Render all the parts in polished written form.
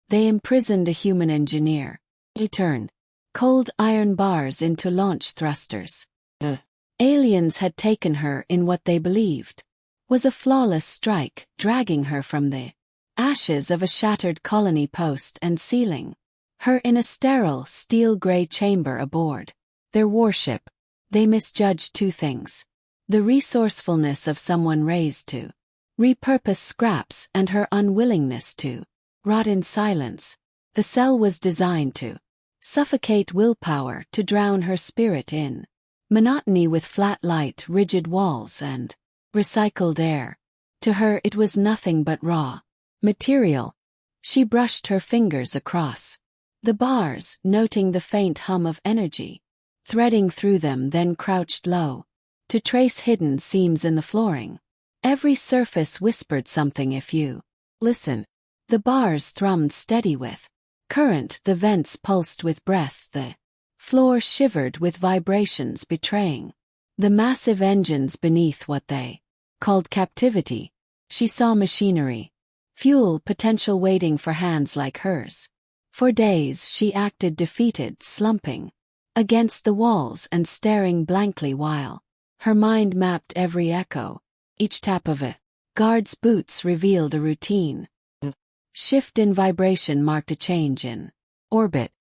They imprisoned a human engineer. He turned cold iron bars into launch thrusters. The aliens had taken her in what they believed was a flawless strike, dragging her from the ashes of a shattered colony post and sealing her in a sterile, steel-gray chamber aboard their warship. They misjudged two things: the resourcefulness of someone raised to repurpose scraps and her unwillingness to rot in silence. The cell was designed to suffocate willpower, to drown her spirit in monotony with flat light, rigid walls, and recycled air. To her it was nothing but raw material. She brushed her fingers across the bars, noting the faint hum of energy threading through them, then crouched low to trace hidden seams in the flooring. Every surface whispered something if you listen. The bars thrummed steady with current, the vents pulsed with breath, the floor shivered with vibrations betraying the massive engines beneath what they called captivity. She saw machinery, fuel potential waiting for hands like hers. For days she acted defeated, slumping against the walls and staring blankly while her mind mapped every echo. Each tap of a guard's boots revealed a routine. A shift in vibration marked a change in orbit.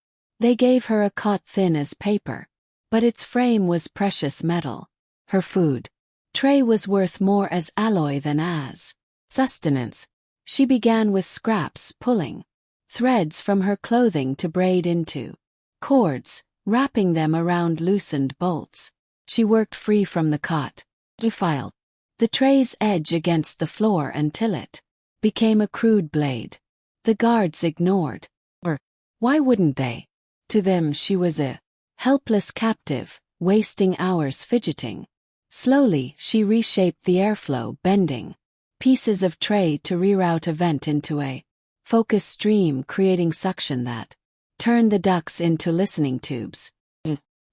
They gave her a cot thin as paper, but its frame was precious metal. Her food tray was worth more as alloy than as sustenance. She began with scraps, pulling threads from her clothing to braid into cords, wrapping them around loosened bolts. She worked free from the cot. She filed the tray's edge against the floor until it became a crude blade. The guards ignored. Or why wouldn't they? To them she was a helpless captive, wasting hours fidgeting. Slowly she reshaped the airflow, bending pieces of tray to reroute a vent into a focused stream, creating suction that turned the ducts into listening tubes.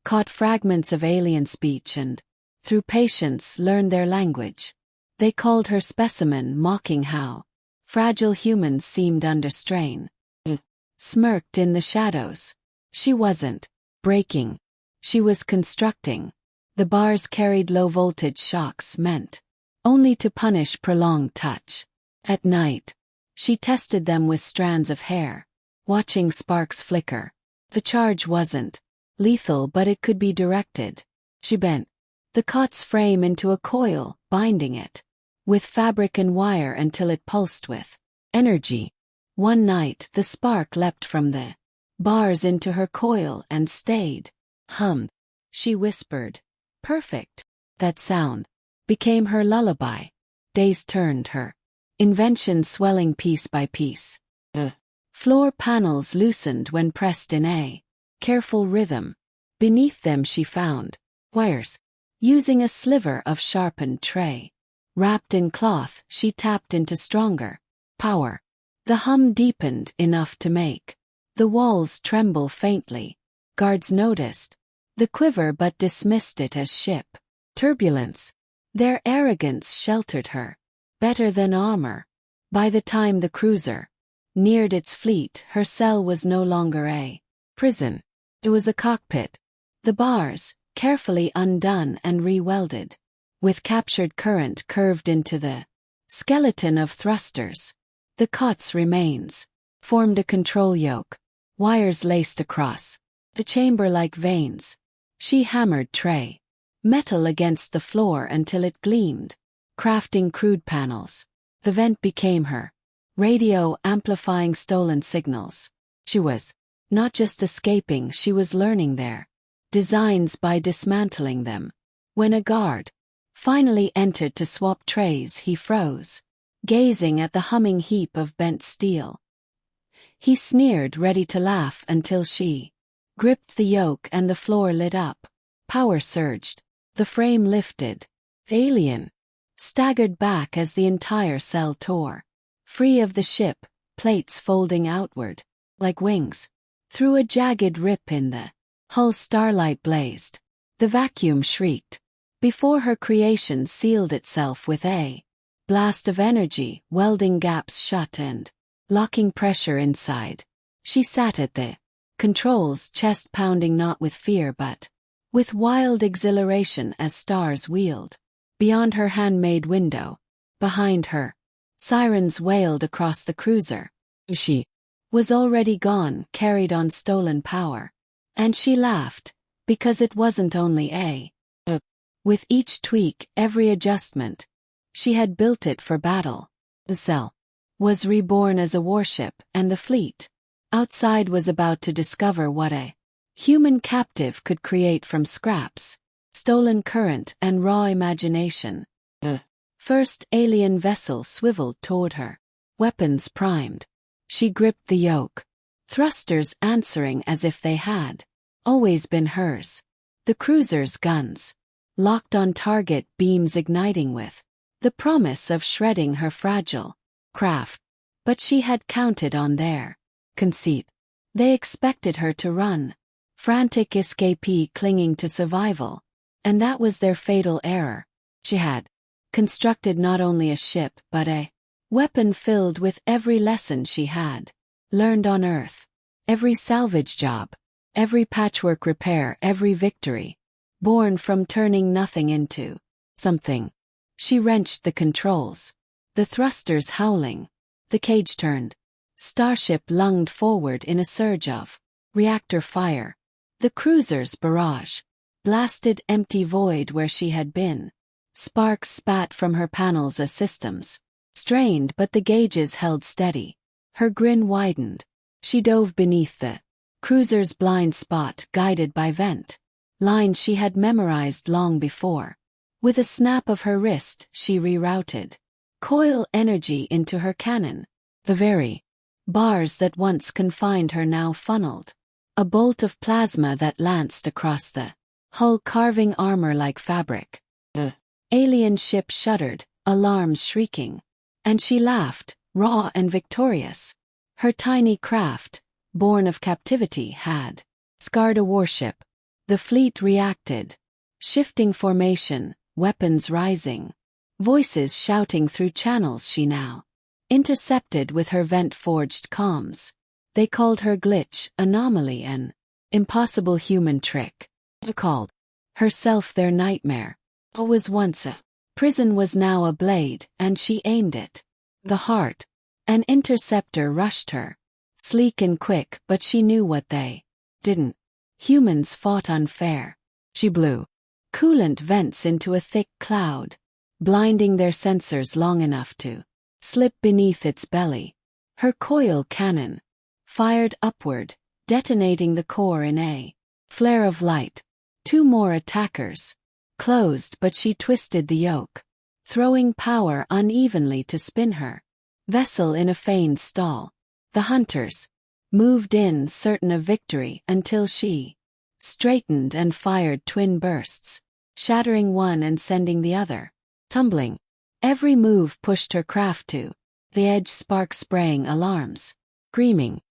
Caught fragments of alien speech and, through patience, learned their language. They called her specimen, mocking how fragile humans seemed under strain. Smirked in the shadows. She wasn't breaking. She was constructing. The bars carried low-voltage shocks meant only to punish prolonged touch. At night, she tested them with strands of hair, watching sparks flicker. The charge wasn't lethal, but it could be directed. She bent the cot's frame into a coil, binding it with fabric and wire until it pulsed with energy. One night, the spark leapt from the bars into her coil and stayed. Hummed. She whispered, "Perfect." That sound became her lullaby. Days turned, her invention swelling piece by piece. The floor panels loosened when pressed in a careful rhythm. Beneath them she found wires. Using a sliver of sharpened tray wrapped in cloth, she tapped into stronger power. The hum deepened enough to make the walls tremble faintly. Guards noticed the quiver but dismissed it as ship turbulence. Their arrogance sheltered her better than armor. By the time the cruiser neared its fleet, her cell was no longer a prison. It was a cockpit. The bars, carefully undone and re-welded, with captured current curved into the skeleton of thrusters. The cot's remains formed a control yoke, wires laced across the chamber like veins. She hammered tray metal against the floor until it gleamed, crafting crude panels. The vent became her radio, amplifying stolen signals. She was not just escaping, she was learning their designs by dismantling them. When a guard finally entered to swap trays, he froze, gazing at the humming heap of bent steel. He sneered, ready to laugh, until she gripped the yoke and the floor lit up. Power surged. The frame lifted. The alien staggered back as the entire cell tore free of the ship, plates folding outward like wings. Through a jagged rip in the hull, starlight blazed. The vacuum shrieked before her creation sealed itself with a blast of energy, welding gaps shut and locking pressure inside. She sat at the controls, chest pounding not with fear but with wild exhilaration as stars wheeled beyond her handmade window. Behind her, sirens wailed across the cruiser. She was already gone, carried on stolen power. And she laughed, because it wasn't only a. With each tweak, every adjustment, she had built it for battle. The cell was reborn as a warship, and the fleet outside was about to discover what a human captive could create from scraps, stolen current, and raw imagination. The first alien vessel swiveled toward her, weapons primed. She gripped the yoke, thrusters answering as if they had always been hers. The cruiser's guns locked on target, beams igniting with the promise of shredding her fragile craft. But she had counted on their conceit. They expected her to run, frantic escapee clinging to survival. And that was their fatal error. She had constructed not only a ship but a weapon filled with every lesson she had learned on Earth. Every salvage job, every patchwork repair, every victory, born from turning nothing into something. She wrenched the controls, the thrusters howling, the cage turned. Starship lunged forward in a surge of reactor fire. The cruiser's barrage blasted empty void where she had been. Sparks spat from her panels as systems strained, but the gauges held steady. Her grin widened. She dove beneath the cruiser's blind spot, guided by vent lines she had memorized long before. With a snap of her wrist, she rerouted coil energy into her cannon. The very bars that once confined her now funneled a bolt of plasma that lanced across the hull, carving armor like fabric. The alien ship shuddered, alarms shrieking. And she laughed, raw and victorious. Her tiny craft, born of captivity, had scarred a warship. The fleet reacted, shifting formation, weapons rising, voices shouting through channels she now intercepted with her vent-forged comms. They called her glitch, anomaly, an impossible human trick. They called herself their nightmare. What was once a prison was now a blade, and she aimed it. The heart. An interceptor rushed her, sleek and quick, but she knew what they didn't. Humans fought unfair. She blew coolant vents into a thick cloud, blinding their sensors long enough to slip beneath its belly. Her coil cannon fired upward, detonating the core in a flare of light. Two more attackers closed, but she twisted the yoke, throwing power unevenly to spin her vessel in a feigned stall. The hunters moved in, certain of victory, until she straightened and fired twin bursts, shattering one and sending the other tumbling. Every move pushed her craft to the edge, spark spraying, alarms screaming.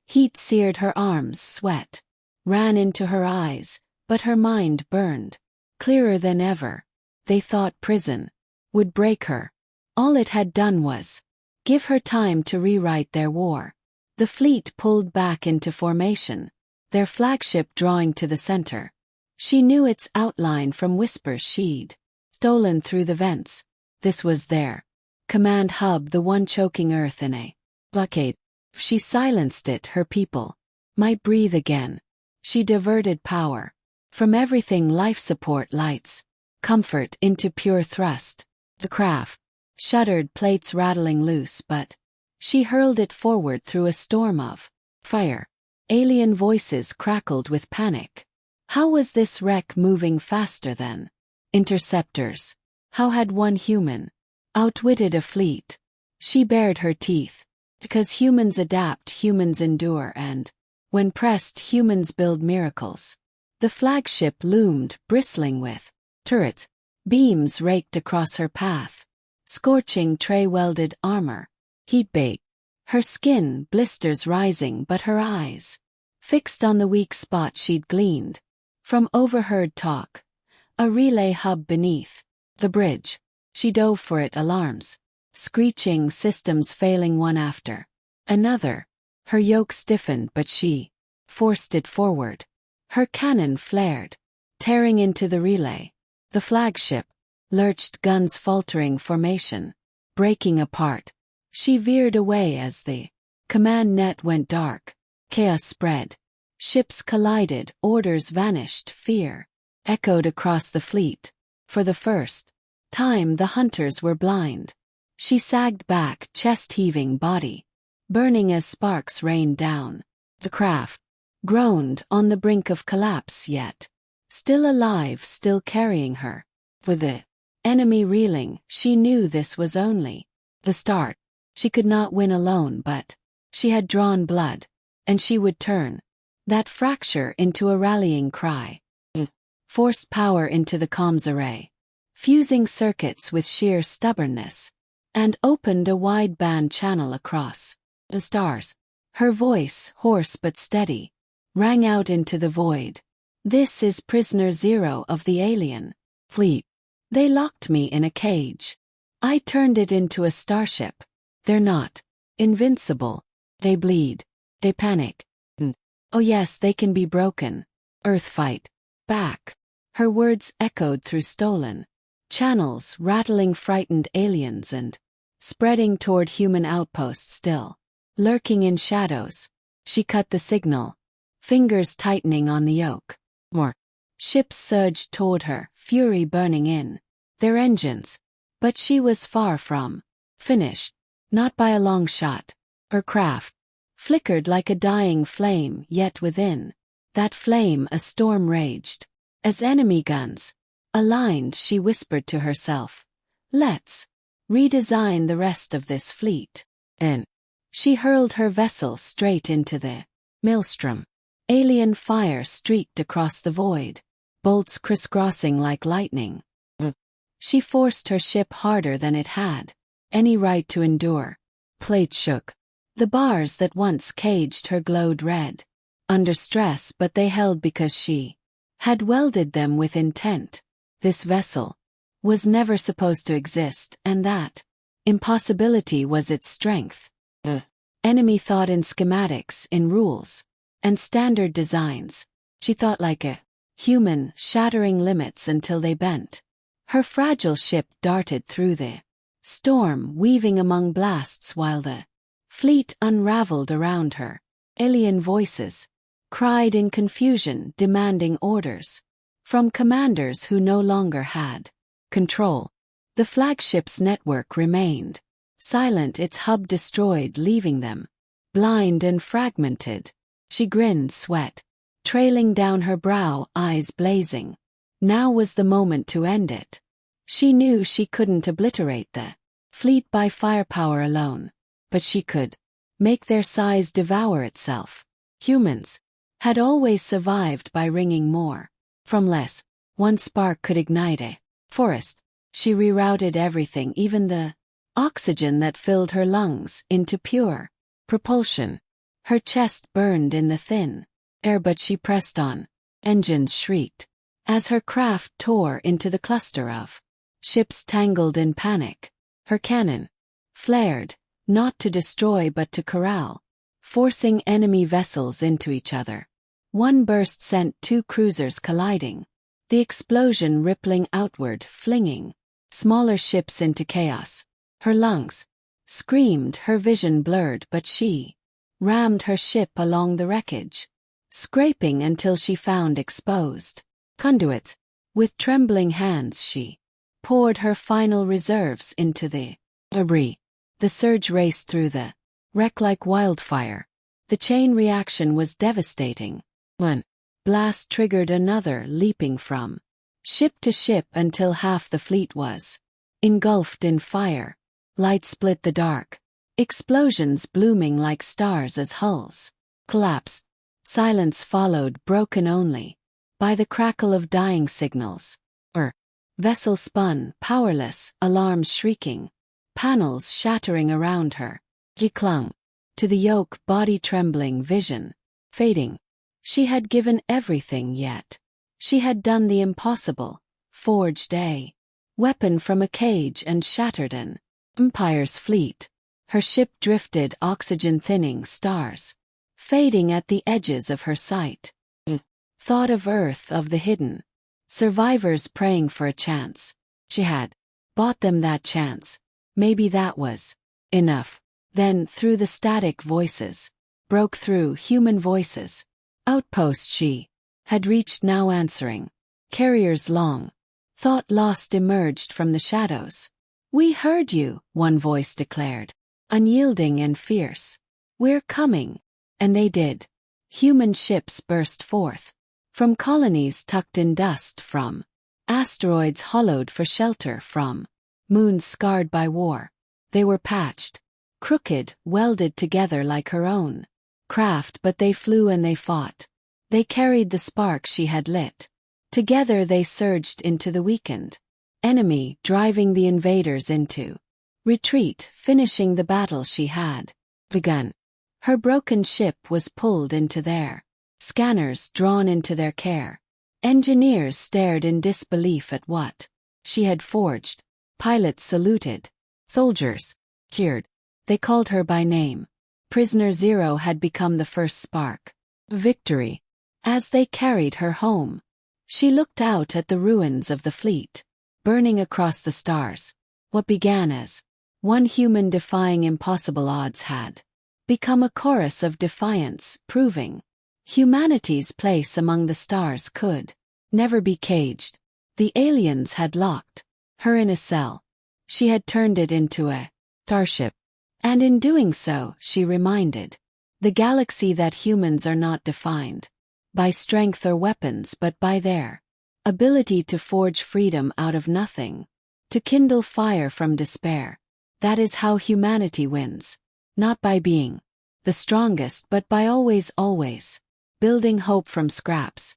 Heat seared her arms, sweat ran into her eyes, but her mind burned clearer than ever. They thought prison would break her. All it had done was give her time to rewrite their war. The fleet pulled back into formation, their flagship drawing to the center. She knew its outline from whispers she'd stolen through the vents. This was their command hub, the one choking Earth in a blockade. If she silenced it, her people might breathe again. She diverted power from everything, life support, lights, comfort, into pure thrust. The craft shuddered, plates rattling loose, but she hurled it forward through a storm of fire. Alien voices crackled with panic. How was this wreck moving faster than interceptors? How had one human outwitted a fleet? She bared her teeth. Because humans adapt, humans endure, and when pressed, humans build miracles. The flagship loomed, bristling with turrets. Beams raked across her path, scorching tray-welded armor. Heat baked her skin, blisters rising, but her eyes fixed on the weak spot she'd gleaned from overheard talk. A relay hub beneath the bridge. She dove for it, alarms screeching, systems failing one after Another. Her yoke stiffened but she forced it forward. Her cannon flared, tearing into the relay. The flagship lurched, guns faltering formation, breaking apart. She veered away as the command net went dark. Chaos spread. Ships collided, orders vanished, fear echoed across the fleet. For the first time the hunters were blind. She sagged back, chest heaving, body burning as sparks rained down. The craft groaned, on the brink of collapse, yet still alive, still carrying her. With the enemy reeling, she knew this was only the start. She could not win alone, but she had drawn blood, and she would turn that fracture into a rallying cry. Forced power into the comms array, fusing circuits with sheer stubbornness, and opened a wideband channel across the stars. Her voice, hoarse but steady, rang out into the void. "This is prisoner zero of the alien fleet. They locked me in a cage. I turned it into a starship. They're not invincible. They bleed. They panic. Oh yes, they can be broken. Earth, fight back." Her words echoed through stolen channels, rattling frightened aliens and spreading toward human outposts still lurking in shadows. She cut the signal, fingers tightening on the yoke. More ships surged toward her, fury burning in their engines. But she was far from finished, not by a long shot. Her craft flickered like a dying flame, yet within that flame a storm raged. As enemy guns aligned, she whispered to herself, "Let's redesign the rest of this fleet." And she hurled her vessel straight into the maelstrom. Alien fire streaked across the void, bolts crisscrossing like lightning. She forced her ship harder than it had any right to endure. Plates shook. The bars that once caged her glowed red under stress, but they held because she had welded them with intent. This vessel was never supposed to exist, and that impossibility was its strength. Enemy thought in schematics, in rules, and standard designs. She thought like a human, shattering limits until they bent. Her fragile ship darted through the storm, weaving among blasts while the fleet unraveled around her. Alien voices cried in confusion, demanding orders from commanders who no longer had control. The flagship's network remained silent, its hub destroyed, leaving them blind and fragmented. She grinned, sweat trailing down her brow, eyes blazing. Now was the moment to end it. She knew she couldn't obliterate the fleet by firepower alone, but she could make their size devour itself. Humans had always survived by wringing more from less. One spark could ignite a forest. She rerouted everything, even the oxygen that filled her lungs, into pure propulsion. Her chest burned in the thin air, but she pressed on. Engines shrieked as her craft tore into the cluster of ships tangled in panic. Her cannon flared, not to destroy but to corral, forcing enemy vessels into each other. One burst sent two cruisers colliding, the explosion rippling outward, flinging smaller ships into chaos. Her lungs screamed, her vision blurred, but she rammed her ship along the wreckage, scraping until she found exposed conduits. With trembling hands she poured her final reserves into the debris. The surge raced through the wreck like wildfire. The chain reaction was devastating. One blast triggered another, leaping from ship to ship until half the fleet was engulfed in fire. Light split the dark, explosions blooming like stars as hulls collapsed. Silence followed, broken only by the crackle of dying signals. Her vessel spun, powerless, alarms shrieking, panels shattering around her. She clung to the yoke, body trembling, vision fading. She had given everything, yet she had done the impossible, forged a weapon from a cage and shattered an empire's fleet. Her ship drifted oxygen-thinning stars, fading at the edges of her sight. Thought of Earth, of the hidden survivors praying for a chance. She had bought them that chance. Maybe that was enough. Then, through the static voices, broke through human voices. Outpost she had reached, now answering. Carriers long thought lost emerged from the shadows. "We heard you," one voice declared, unyielding and fierce. "We're coming." And they did. Human ships burst forth from colonies tucked in dust, from asteroids hollowed for shelter, from moons scarred by war. They were patched, crooked, welded together like her own craft, but they flew and they fought. They carried the spark she had lit. Together they surged into the weakened enemy, driving the invaders into retreat, finishing the battle she had begun. Her broken ship was pulled into their scanners, drawn into their care. Engineers stared in disbelief at what she had forged. Pilots saluted. Soldiers cheered. They called her by name. Prisoner Zero had become the first spark of victory. As they carried her home, she looked out at the ruins of the fleet, burning across the stars. What began as one human defying impossible odds had become a chorus of defiance, proving humanity's place among the stars could never be caged. The aliens had locked her in a cell. She had turned it into a starship. And in doing so, she reminded the galaxy that humans are not defined by strength or weapons, but by their ability to forge freedom out of nothing, to kindle fire from despair. That is how humanity wins. Not by being the strongest, but by always building hope from scraps.